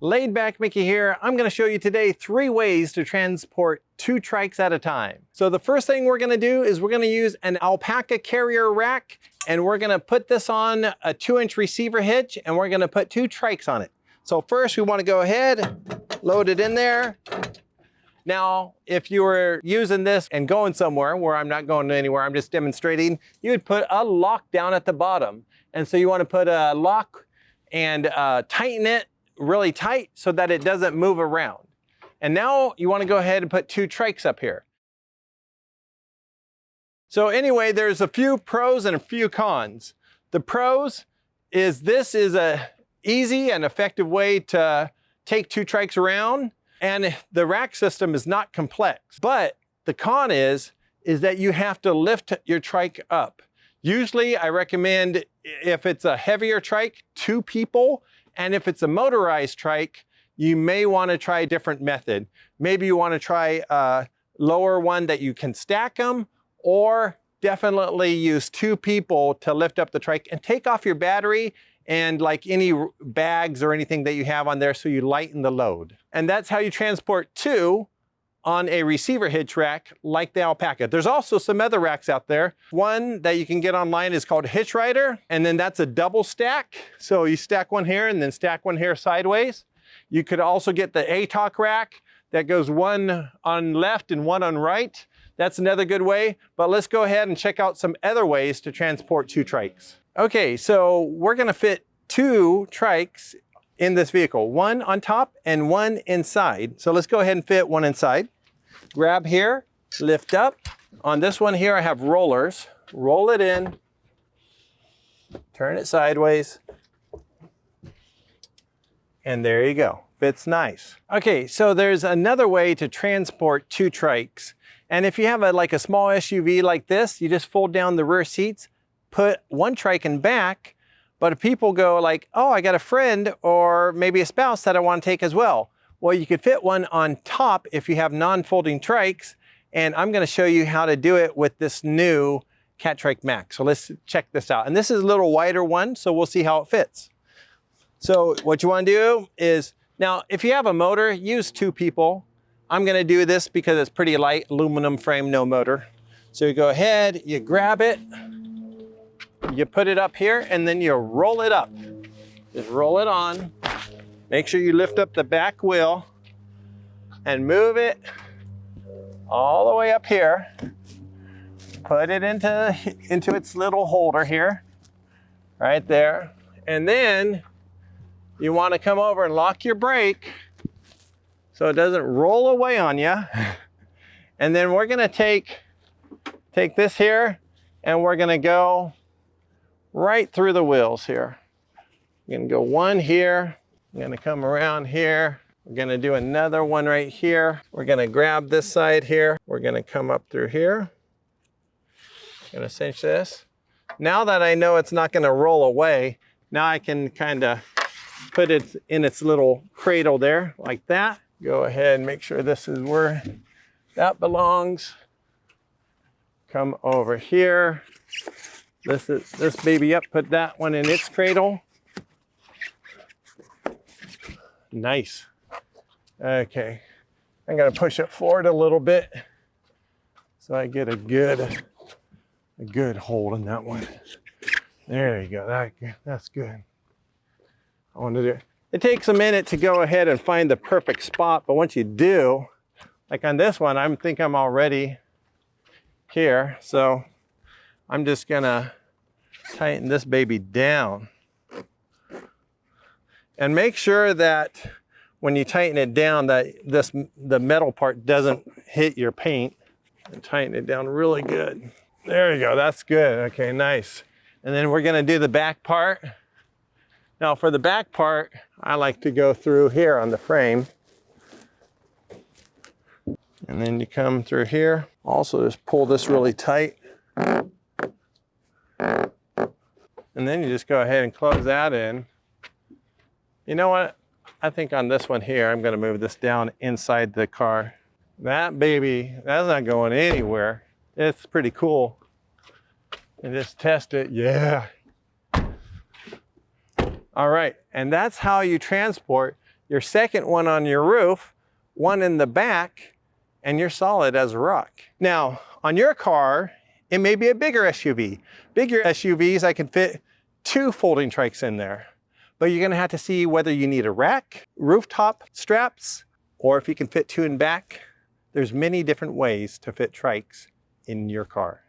Laid Back Mickey here. I'm going to show you today 3 ways to transport 2 trikes at a time. So the first thing we're going to do is we're going to use an alpaca carrier rack, and we're going to put this on a 2-inch receiver hitch, and we're going to put 2 trikes on it. So first we want to go ahead, load it in there. Now, if you were using this and going somewhere where I'm not going anywhere, I'm just demonstrating, you would put a lock down at the bottom. And so you want to put a lock and tighten it really tight so that it doesn't move around. And now you want to go ahead and put 2 trikes up here. So anyway, there's a few pros and a few cons. The pros is this is a easy and effective way to take 2 trikes around, and the rack system is not complex. But the con is that you have to lift your trike up. Usually I recommend, if it's a heavier trike, 2 people. And if it's a motorized trike, you may want to try a different method. Maybe you want to try a lower one that you can stack them, or definitely use 2 people to lift up the trike and take off your battery and like any bags or anything that you have on there so you lighten the load. And that's how you transport 2 on a receiver hitch rack like the alpaca. There's also some other racks out there. One that you can get online is called Hitch Rider, and then that's a double stack. So you stack one here and then stack one here sideways. You could also get the ATOC rack that goes one on left and one on right. That's another good way, but let's go ahead and check out some other ways to transport 2 trikes. Okay, so we're gonna fit 2 trikes in this vehicle, one on top and one inside. So let's go ahead and fit one inside. Grab here, lift up. On this one here, I have rollers. Roll it in, turn it sideways, and there you go. Fits nice. Okay, so there's another way to transport 2 trikes. And if you have like a small SUV like this, you just fold down the rear seats, put 1 trike in back. But if people go like, oh, I got a friend or maybe a spouse that I want to take as well. Well, you could fit one on top if you have non-folding trikes. And I'm going to show you how to do it with this new Cat Trike Max. So let's check this out. And this is a little wider one, so we'll see how it fits. So what you want to do is, now if you have a motor, use 2 people. I'm going to do this because it's pretty light, aluminum frame, no motor. So you go ahead, you grab it. You put it up here and then you roll it up. Just roll it on. Make sure you lift up the back wheel and move it all the way up here. Put it into its little holder here, right there. And then you want to come over and lock your brake so it doesn't roll away on you. And then we're going to take this here and we're going to go right through the wheels here. We're gonna go one here, we're gonna come around here, we're gonna do another one right here. We're gonna grab this side here, we're gonna come up through here. Gonna cinch this. Now that I know it's not gonna roll away, now I can kind of put it in its little cradle there, like that. Go ahead and make sure this is where that belongs. Come over here. This baby up, put that one in its cradle. Nice. Okay, I'm gonna push it forward a little bit so I get a good hold on that one. There you go, that's good. I want to do it. It takes a minute to go ahead and find the perfect spot, but once you do, like on this one, I think I'm already here, so I'm just gonna tighten this baby down. And make sure that when you tighten it down that the metal part doesn't hit your paint. And tighten it down really good. There you go, that's good. Okay, nice. And then we're gonna do the back part. Now for the back part, I like to go through here on the frame. And then you come through here. Also just pull this really tight. And then you just go ahead and close that in. You know what? I think on this one here, I'm gonna move this down inside the car. That baby, that's not going anywhere. It's pretty cool. And just test it, yeah. All right, and that's how you transport your second one on your roof, one in the back, and you're solid as a rock. Now, on your car, it may be a bigger SUV. Bigger SUVs, I can fit 2 folding trikes in there. But you're gonna have to see whether you need a rack, rooftop straps, or if you can fit 2 in back. There's many different ways to fit trikes in your car.